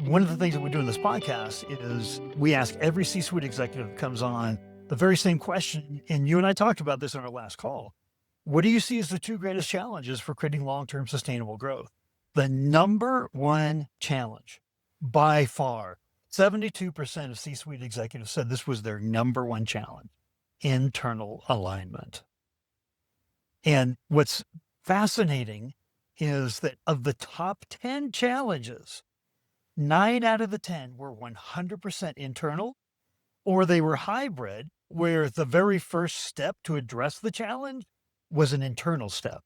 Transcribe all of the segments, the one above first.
One of the things that we do in this podcast is we ask every C-suite executive that comes on the very same question. And you and I talked about this on our last call. What do you see as the two greatest challenges for creating long-term sustainable growth? The number one challenge by far, 72% of C-suite executives said this was their number one challenge: internal alignment. And what's fascinating is that of the top 10 challenges, 9 out of the 10 were 100% internal, or they were hybrid, where the very first step to address the challenge was an internal step.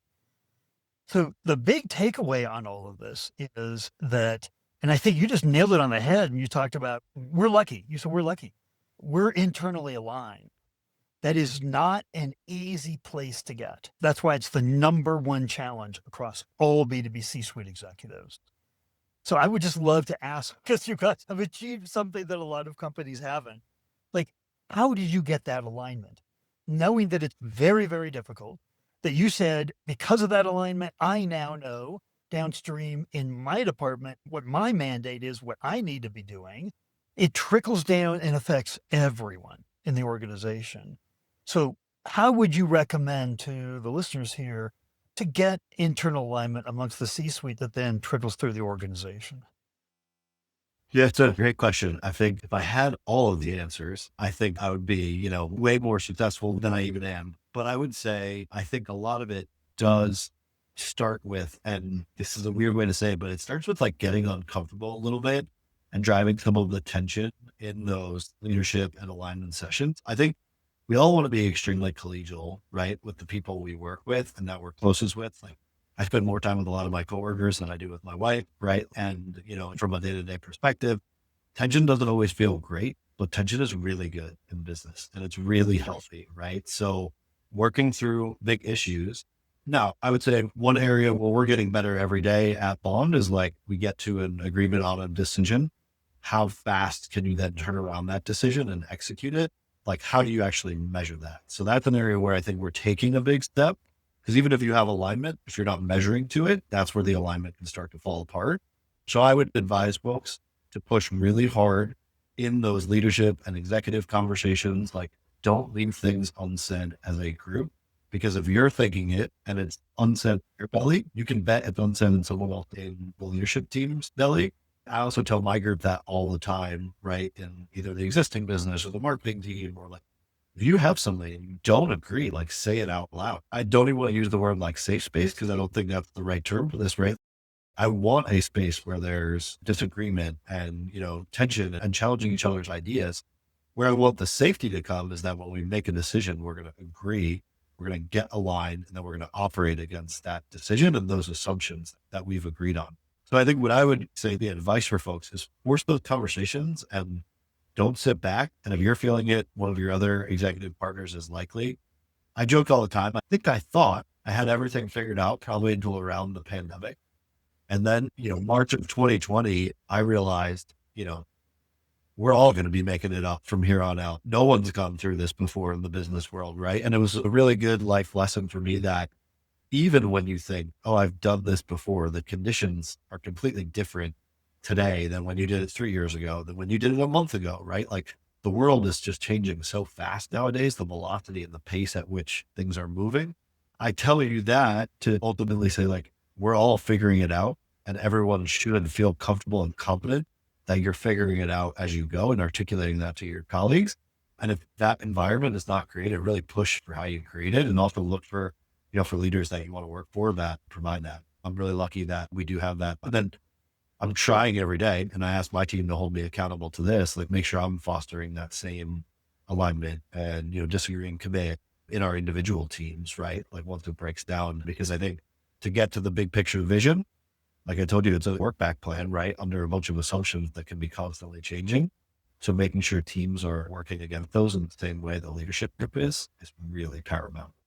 So the big takeaway on all of this is that, and I think you just nailed it on the head when you talked about we're lucky. You said we're lucky. We're internally aligned. That is not an easy place to get. That's why it's the number one challenge across all B2B C-suite executives. So I would just love to ask, because you guys have achieved something that a lot of companies haven't. Like, how did you get that alignment? Knowing that it's very, very difficult, that you said, because of that alignment, I now know downstream in my department what my mandate is, what I need to be doing. It trickles down and affects everyone in the organization. So how would you recommend to the listeners here to get internal alignment amongst the C-suite that then trickles through the organization? Yeah, it's a great question. I think if I had all of the answers, I think I would be, way more successful than I even am. But I would say, I think a lot of it does start with, and this is a weird way to say it, but it starts with like getting uncomfortable a little bit and driving some of the tension in those leadership and alignment sessions. I think we all want to be extremely collegial, right? With the people we work with and that we're closest with. Like I spend more time with a lot of my coworkers than I do with my wife, right? And, from a day-to-day perspective, tension doesn't always feel great, but tension is really good in business and it's really healthy, right? So working through big issues. Now, I would say one area where we're getting better every day at Bond is like we get to an agreement on a decision. How fast can you then turn around that decision and execute it? Like, how do you actually measure that? So that's an area where I think we're taking a big step. Because even if you have alignment, if you're not measuring to it, that's where the alignment can start to fall apart. So I would advise folks to push really hard in those leadership and executive conversations. Like, don't leave things unsaid as a group, because if you're thinking it and it's unsaid in your belly, you can bet it's unsaid in someone else in the leadership team's belly. I also tell my group that all the time, right? In either the existing business or the marketing team, or like, if you have something and you don't agree, like say it out loud. I don't even want to use the word like safe space because I don't think that's the right term for this, right? I want a space where there's disagreement and, tension and challenging each other's ideas. Where I want the safety to come is that when we make a decision, we're going to agree, we're going to get aligned, and then we're going to operate against that decision and those assumptions that we've agreed on. So I think what I would say the advice for folks is force those conversations and don't sit back. And if you're feeling it, one of your other executive partners is likely. I joke all the time. I think I thought I had everything figured out probably until around the pandemic. And then, March of 2020, I realized, we're all going to be making it up from here on out. No one's gone through this before in the business world, right? And it was a really good life lesson for me that even when you think, oh, I've done this before, the conditions are completely different today than when you did it 3 years ago, than when you did it a month ago, right? Like the world is just changing so fast nowadays, the velocity and the pace at which things are moving. I tell you that to ultimately say, like, we're all figuring it out and everyone should feel comfortable and confident that you're figuring it out as you go and articulating that to your colleagues. And if that environment is not created, really push for how you create it and also look for, for leaders that you want to work for that provide that. I'm really lucky that we do have that. But then I'm trying every day, and I ask my team to hold me accountable to this, like make sure I'm fostering that same alignment and, disagree and commit in our individual teams, right? Like once it breaks down, because I think to get to the big picture vision, like I told you, it's a work back plan, right? Under a bunch of assumptions that can be constantly changing. So making sure teams are working against those in the same way the leadership group is really paramount.